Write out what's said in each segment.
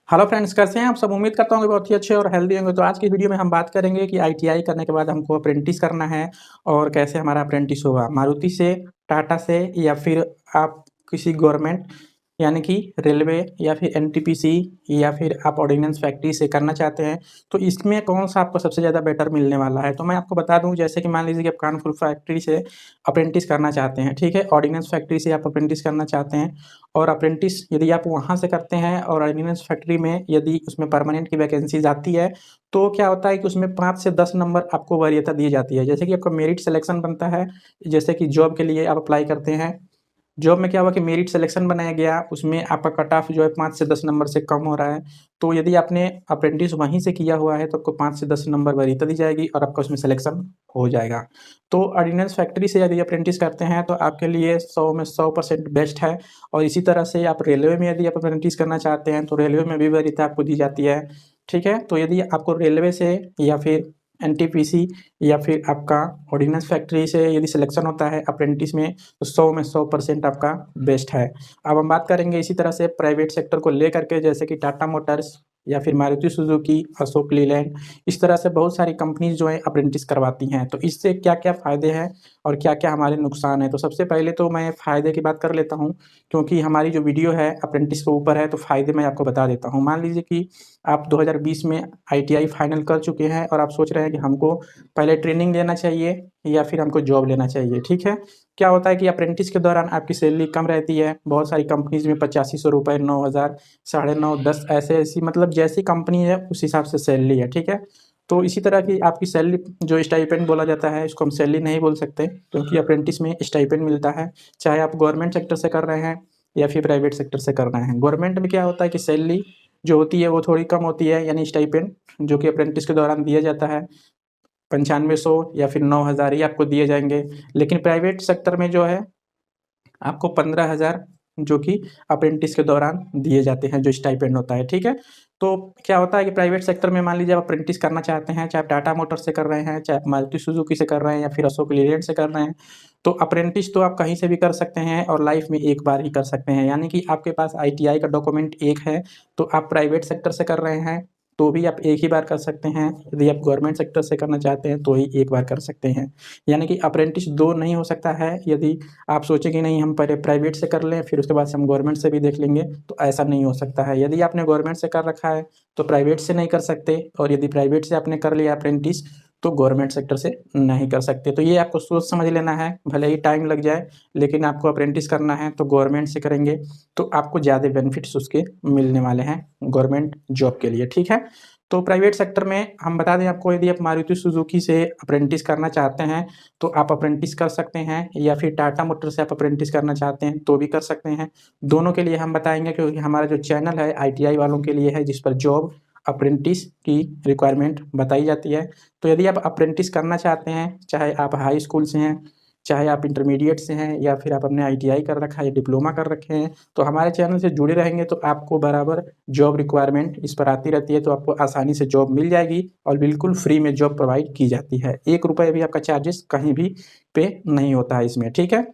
Hello friends, कैसे हैं आप सब। उम्मीद करता हूँ कि बहुत ही अच्छे और हेल्दी होंगे। तो आज की वीडियो में हम बात करेंगे कि आईटीआई करने के बाद हमको अप्रेंटिस करना है और कैसे हमारा अप्रेंटिस होगा, मारुति से, टाटा से, या फिर आप किसी गवर्नमेंट यानी कि रेलवे या फिर एनटीपीसी या फिर आप ऑर्डिनेंस फैक्ट्री से करना चाहते हैं। तो इसमें कौन सा आपको सबसे ज़्यादा बेटर मिलने वाला है। तो मैं आपको बता दूं, जैसे कि मान लीजिए कि आप कानपुर फैक्ट्री से अप्रेंटिस करना चाहते हैं, ठीक है। ऑर्डिनेंस फैक्ट्री से आप अप्रेंटिस करना चाहते हैं और अप्रेंटिस यदि आप वहाँ से करते हैं और ऑर्डिनेंस फैक्ट्री में यदि उसमें परमानेंट की वैकेंसीज आती है, तो क्या होता है कि उसमें 5 से 10 नंबर आपको वरीयता दी जाती है। जैसे कि आपका मेरिट सिलेक्शन बनता है, जैसे कि जॉब के लिए आप अप्लाई करते हैं। जॉब में क्या हुआ कि मेरिट सिलेक्शन बनाया गया, उसमें आपका कट ऑफ जो है 5 से 10 नंबर से कम हो रहा है। तो यदि आपने अप्रेंटिस वहीं से किया हुआ है तो आपको 5 से 10 नंबर वरीयता दी जाएगी और आपका उसमें सिलेक्शन हो जाएगा। तो ऑर्डिनेंस फैक्ट्री से यदि अप्रेंटिस करते हैं तो आपके लिए 100 में 100% बेस्ट है। और इसी तरह से आप रेलवे में यदि आप अप्रेंटिस करना चाहते हैं तो रेलवे में भी वरीयता आपको दी जाती है, ठीक है। तो यदि आपको रेलवे से या फिर एनटीपीसी या फिर आपका ऑर्डिनेंस फैक्ट्री से यदि सिलेक्शन होता है अप्रेंटिस में, तो 100 में 100% आपका बेस्ट है। अब हम बात करेंगे इसी तरह से प्राइवेट सेक्टर को लेकर के, जैसे कि टाटा मोटर्स या फिर मारुति सुजुकी, अशोक लीलैंड, इस तरह से बहुत सारी कंपनीज जो है अप्रेंटिस करवाती हैं। तो इससे क्या क्या फ़ायदे हैं और क्या क्या हमारे नुकसान है। तो सबसे पहले तो मैं फ़ायदे की बात कर लेता हूँ, क्योंकि हमारी जो वीडियो है अप्रेंटिस के ऊपर है, तो फ़ायदे मैं आपको बता देता हूँ। मान लीजिए कि आप 2020 में आईटीआई फाइनल कर चुके हैं और आप सोच रहे हैं कि हमको पहले ट्रेनिंग लेना चाहिए या फिर हमको जॉब लेना चाहिए, ठीक है। क्या होता है कि अप्रेंटिस के दौरान आपकी सैलरी कम रहती है। बहुत सारी कंपनीज में 8500 रुपये, 9000, 9.5, 10, ऐसे ऐसी मतलब जैसी कंपनी है उस हिसाब से सैलरी है, ठीक है। तो इसी तरह की आपकी सैलरी जो स्टाइपेंड बोला जाता है, इसको हम सैलरी नहीं बोल सकते, क्योंकि अप्रेंटिस में स्टाइपेंड मिलता है, चाहे आप गवर्नमेंट सेक्टर से कर रहे हैं या फिर प्राइवेट सेक्टर से कर रहे हैं। गवर्नमेंट में क्या होता है कि सैलरी जो होती है वो थोड़ी कम होती है, यानी स्टाइपेंड जो कि अप्रेंटिस के दौरान दिया जाता है 9500 या फिर 9000 ही आपको दिए जाएंगे। लेकिन प्राइवेट सेक्टर में जो है आपको 15,000 जो कि अप्रेंटिस के दौरान दिए जाते हैं, जो स्टाइपेंड होता है, ठीक है। तो क्या होता है कि प्राइवेट सेक्टर में मान लीजिए आप अप्रेंटिस करना चाहते हैं, चाहे आप टाटा मोटर्स से कर रहे हैं, चाहे आप मारुति सुजुकी से कर रहे हैं या फिर अशोक लीलैंड से कर रहे हैं, तो अप्रेंटिस तो आप कहीं से भी कर सकते हैं और लाइफ में एक बार ही कर सकते हैं। यानी कि आपके पास आईटीआई का डॉक्यूमेंट एक है, तो आप प्राइवेट सेक्टर से कर रहे हैं तो भी आप एक ही बार कर सकते हैं। यदि आप गवर्नमेंट सेक्टर से करना चाहते हैं तो ही एक बार कर सकते हैं। यानी कि अप्रेंटिस दो नहीं हो सकता है। यदि आप सोचें कि नहीं हम पहले प्राइवेट से कर लें फिर उसके बाद से हम गवर्नमेंट से भी देख लेंगे, तो ऐसा नहीं हो सकता है। यदि आपने गवर्नमेंट से कर रखा है तो प्राइवेट से नहीं कर सकते, और यदि प्राइवेट से आपने कर लिया अप्रेंटिस तो गवर्नमेंट सेक्टर से नहीं कर सकते। तो ये आपको सोच समझ लेना है, भले ही टाइम लग जाए, लेकिन आपको अप्रेंटिस करना है तो गवर्नमेंट से करेंगे तो आपको ज़्यादा बेनिफिट्स उसके मिलने वाले हैं गवर्नमेंट जॉब के लिए, ठीक है। तो प्राइवेट सेक्टर में हम बता दें आपको, यदि आप मारुति सुजुकी से अप्रेंटिस करना चाहते हैं तो आप अप्रेंटिस कर सकते हैं, या फिर टाटा मोटर से आप अप्रेंटिस करना चाहते हैं तो भी कर सकते हैं। दोनों के लिए हम बताएंगे, क्योंकि हमारा जो चैनल है आईटीआई वालों के लिए है, जिस पर जॉब अप्रेंटिस की रिक्वायरमेंट बताई जाती है। तो यदि आप अप्रेंटिस करना चाहते हैं, चाहे आप हाई स्कूल से हैं, चाहे आप इंटरमीडिएट से हैं, या फिर आप अपने आईटीआई कर रखा है या डिप्लोमा कर रखे हैं, तो हमारे चैनल से जुड़े रहेंगे तो आपको बराबर जॉब रिक्वायरमेंट इस पर आती रहती है, तो आपको आसानी से जॉब मिल जाएगी और बिल्कुल फ्री में जॉब प्रोवाइड की जाती है। 1 रुपये भी आपका चार्जेस कहीं भी पे नहीं होता है इसमें, ठीक है।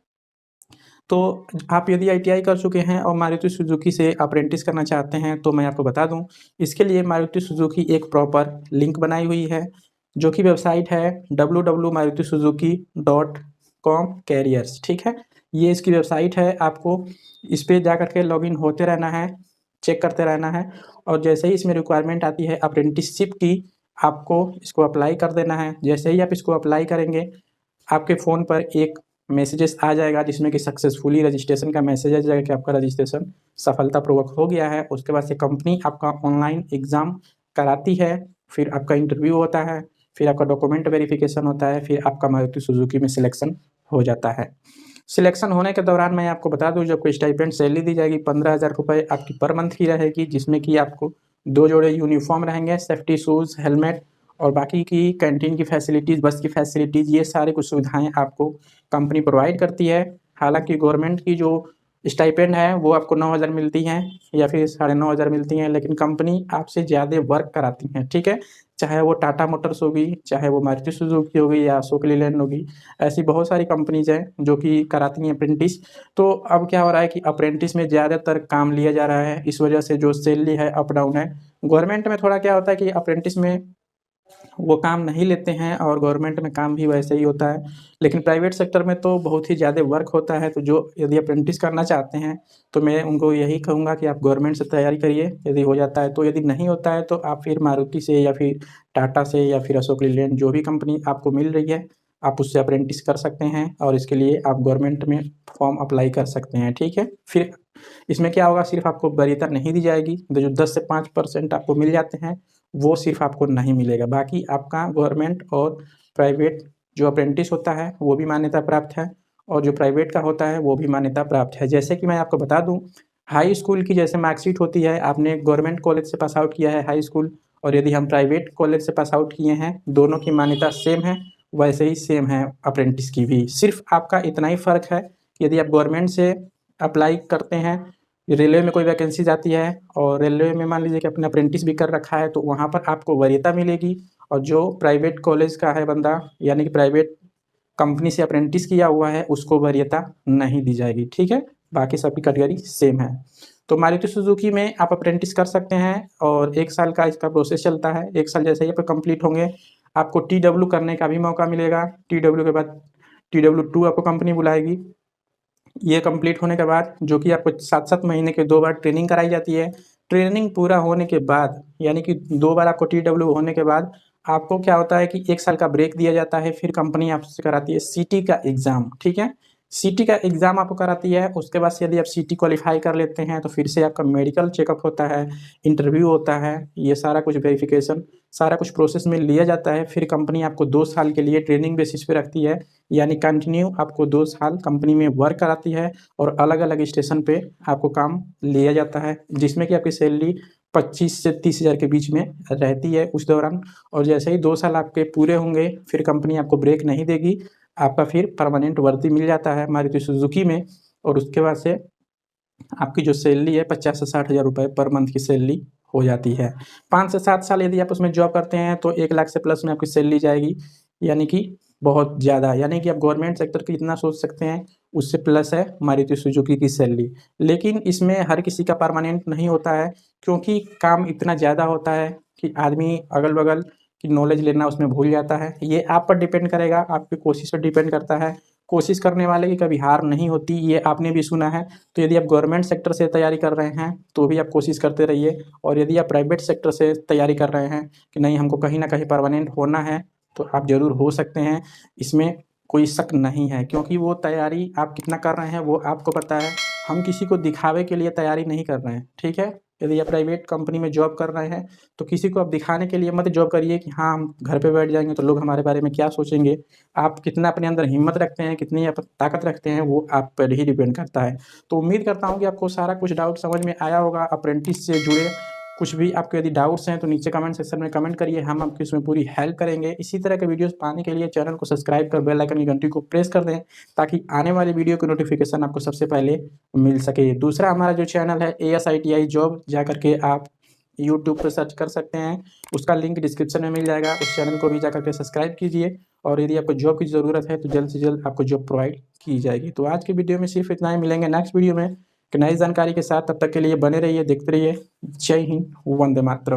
तो आप यदि आईटीआई कर चुके हैं और मारुति सुजुकी से अप्रेंटिस करना चाहते हैं तो मैं आपको बता दूं, इसके लिए मारुति सुजुकी एक प्रॉपर लिंक बनाई हुई है, जो कि वेबसाइट है www.marutisuzuki.com/careers, ठीक है। ये इसकी वेबसाइट है। आपको इस पे जा करके लॉगिन होते रहना है, चेक करते रहना है, और जैसे ही इसमें रिक्वायरमेंट आती है अप्रेंटिसशिप की, आपको इसको अप्लाई कर देना है। जैसे ही आप इसको अप्लाई करेंगे आपके फ़ोन पर एक मैसेजेस आ जाएगा, जिसमें कि सक्सेसफुली रजिस्ट्रेशन का मैसेज आ जाएगा कि आपका रजिस्ट्रेशन सफलतापूर्वक हो गया है। उसके बाद से कंपनी आपका ऑनलाइन एग्ज़ाम कराती है, फिर आपका इंटरव्यू होता है, फिर आपका डॉक्यूमेंट वेरिफिकेशन होता है, फिर आपका मारुति सुजुकी में सिलेक्शन हो जाता है। सिलेक्शन होने के दौरान मैं आपको बता दूं, जो आपको स्टाइपेंड सैलरी दी जाएगी 15,000 रुपये आपकी पर मंथ की रहेगी, जिसमें कि आपको 2 जोड़े यूनिफॉर्म रहेंगे, सेफ्टी शूज़, हेलमेट, और बाकी की कैंटीन की फैसिलिटीज़, बस की फैसिलिटीज़, ये सारी कुछ सुविधाएँ आपको कंपनी प्रोवाइड करती है। हालाँकि गवर्नमेंट की जो स्टाइपेंड है वो आपको 9,000 मिलती हैं या फिर 9,500 मिलती हैं, लेकिन कंपनी आपसे ज़्यादा वर्क कराती हैं, ठीक है। चाहे वो टाटा मोटर्स होगी, चाहे वो मारुति सुजुकी होगी या अशोक लीलैंड होगी, ऐसी बहुत सारी कंपनीज हैं जो कि कराती हैं अप्रेंटिस। तो अब क्या हो रहा है कि अप्रेंटिस में ज़्यादातर काम लिया जा रहा है, इस वजह से जो सैलरी है अप डाउन है। गवर्नमेंट में थोड़ा क्या होता है कि अप्रेंटिस में वो काम नहीं लेते हैं और गवर्नमेंट में काम भी वैसे ही होता है, लेकिन प्राइवेट सेक्टर में तो बहुत ही ज़्यादा वर्क होता है। तो जो यदि अप्रेंटिस करना चाहते हैं तो मैं उनको यही कहूँगा कि आप गवर्नमेंट से तैयारी करिए, यदि हो जाता है तो। यदि नहीं होता है तो आप फिर मारुति से या फिर टाटा से या फिर अशोक लीलैंड, जो भी कंपनी आपको मिल रही है, आप उससे अप्रेंटिस कर सकते हैं और इसके लिए आप गवर्नमेंट में फॉर्म अप्लाई कर सकते हैं, ठीक है। फिर इसमें क्या होगा, सिर्फ आपको वरीयता नहीं दी जाएगी, जो 10 से 5% आपको मिल जाते हैं वो सिर्फ आपको नहीं मिलेगा, बाकी आपका गवर्नमेंट और प्राइवेट जो अप्रेंटिस होता है वो भी मान्यता प्राप्त है और जो प्राइवेट का होता है वो भी मान्यता प्राप्त है। जैसे कि मैं आपको बता दूं, हाई स्कूल की जैसे मार्कशीट होती है, आपने गवर्नमेंट कॉलेज से पास आउट किया है हाई स्कूल, और यदि हम प्राइवेट कॉलेज से पास आउट किए हैं, दोनों की मान्यता सेम है, वैसे ही सेम है अप्रेंटिस की भी। सिर्फ आपका इतना ही फ़र्क है कि यदि आप गवर्नमेंट से अप्लाई करते हैं, रेलवे में कोई वैकेंसी जाती है और रेलवे में मान लीजिए कि आपने अप्रेंटिस भी कर रखा है, तो वहाँ पर आपको वरीयता मिलेगी। और जो प्राइवेट कॉलेज का है बंदा, यानी कि प्राइवेट कंपनी से अप्रेंटिस किया हुआ है, उसको वरीयता नहीं दी जाएगी, ठीक है। बाकी सबकी कैटेगरी सेम है। तो मारुति सुजुकी में आप अप्रेंटिस कर सकते हैं और 1 साल का इसका प्रोसेस चलता है। 1 साल जैसे ही आपके कंप्लीट होंगे, आपको TW करने का भी मौका मिलेगा। TW के बाद TW2 आपको कंपनी बुलाएगी। ये कंप्लीट होने के बाद, जो कि आपको 7-7 महीने के 2 बार ट्रेनिंग कराई जाती है। ट्रेनिंग पूरा होने के बाद, यानी कि 2 बार आपको TW होने के बाद, आपको क्या होता है कि 1 साल का ब्रेक दिया जाता है, फिर कंपनी आपसे कराती है सीटी का एग्ज़ाम, ठीक है। सीटी का एग्ज़ाम आपको कराती है, उसके बाद से यदि आप सीटी क्वालीफाई कर लेते हैं तो फिर से आपका मेडिकल चेकअप होता है, इंटरव्यू होता है, ये सारा कुछ वेरिफिकेशन, सारा कुछ प्रोसेस में लिया जाता है। फिर कंपनी आपको 2 साल के लिए ट्रेनिंग बेसिस पे रखती है, यानी कंटिन्यू आपको 2 साल कंपनी में वर्क कराती है और अलग-अलग स्टेशन पे आपको काम लिया जाता है, जिसमें कि आपकी सैलरी 25 से 30,000 के बीच में रहती है उस दौरान। और जैसे ही 2 साल आपके पूरे होंगे, फिर कंपनी आपको ब्रेक नहीं देगी, आपका फिर परमानेंट वर्दी मिल जाता है मारुति सुजुकी में। और उसके बाद से आपकी जो सैलरी है 50 से 60,000 रुपये पर मंथ की सैलरी हो जाती है। 5 से 7 साल यदि आप उसमें जॉब करते हैं तो 1 लाख से प्लस में आपकी सैलरी जाएगी, यानी कि बहुत ज़्यादा, यानी कि आप गवर्नमेंट सेक्टर की जितना सोच सकते हैं उससे प्लस है मारुति सुजुकी की सैलरी। लेकिन इसमें हर किसी का परमानेंट नहीं होता है, क्योंकि काम इतना ज़्यादा होता है कि आदमी अगल-बगल की नॉलेज लेना उसमें भूल जाता है। ये आप पर डिपेंड करेगा, आपकी कोशिश पर डिपेंड करता है। कोशिश करने वाले की कभी हार नहीं होती, ये आपने भी सुना है। तो यदि आप गवर्नमेंट सेक्टर से तैयारी कर रहे हैं तो भी आप कोशिश करते रहिए, और यदि आप प्राइवेट सेक्टर से तैयारी कर रहे हैं कि नहीं हमको कहीं न कहीं परमानेंट होना है, तो आप ज़रूर हो सकते हैं। इसमें कोई शक नहीं है, क्योंकि वो तैयारी आप कितना कर रहे हैं वो आपको पता है। हम किसी को दिखावे के लिए तैयारी नहीं कर रहे हैं, ठीक है। यदि आप प्राइवेट कंपनी में जॉब कर रहे हैं तो किसी को आप दिखाने के लिए मत जॉब करिए कि हाँ, हम घर पे बैठ जाएँगे तो लोग हमारे बारे में क्या सोचेंगे। आप कितना अपने अंदर हिम्मत रखते हैं, कितनी आप ताकत रखते हैं, वो आप पर ही डिपेंड करता है। तो उम्मीद करता हूँ कि आपको सारा कुछ डाउट समझ में आया होगा। अप्रेंटिस से जुड़े कुछ भी आपके यदि डाउट्स हैं तो नीचे कमेंट सेक्शन में कमेंट करिए, हम आपकी उसमें पूरी हेल्प करेंगे। इसी तरह के वीडियोज़ पाने के लिए चैनल को सब्सक्राइब कर बेल आइकन की घंटी को प्रेस कर दें, ताकि आने वाली वीडियो की नोटिफिकेशन आपको सबसे पहले मिल सके। दूसरा हमारा जो चैनल है ASITI जॉब, जाकर के आप यूट्यूब पर सर्च कर सकते हैं, उसका लिंक डिस्क्रिप्शन में मिल जाएगा। उस चैनल को भी जाकर के सब्सक्राइब कीजिए, और यदि आपको जॉब की ज़रूरत है तो जल्द से जल्द आपको जॉब प्रोवाइड की जाएगी। तो आज की वीडियो में सिर्फ इतना ही, मिलेंगे नेक्स्ट वीडियो में एक नई जानकारी के साथ। तब तक के लिए बने रहिए, देखते रहिए। जय हिंद, वंदे मातरम।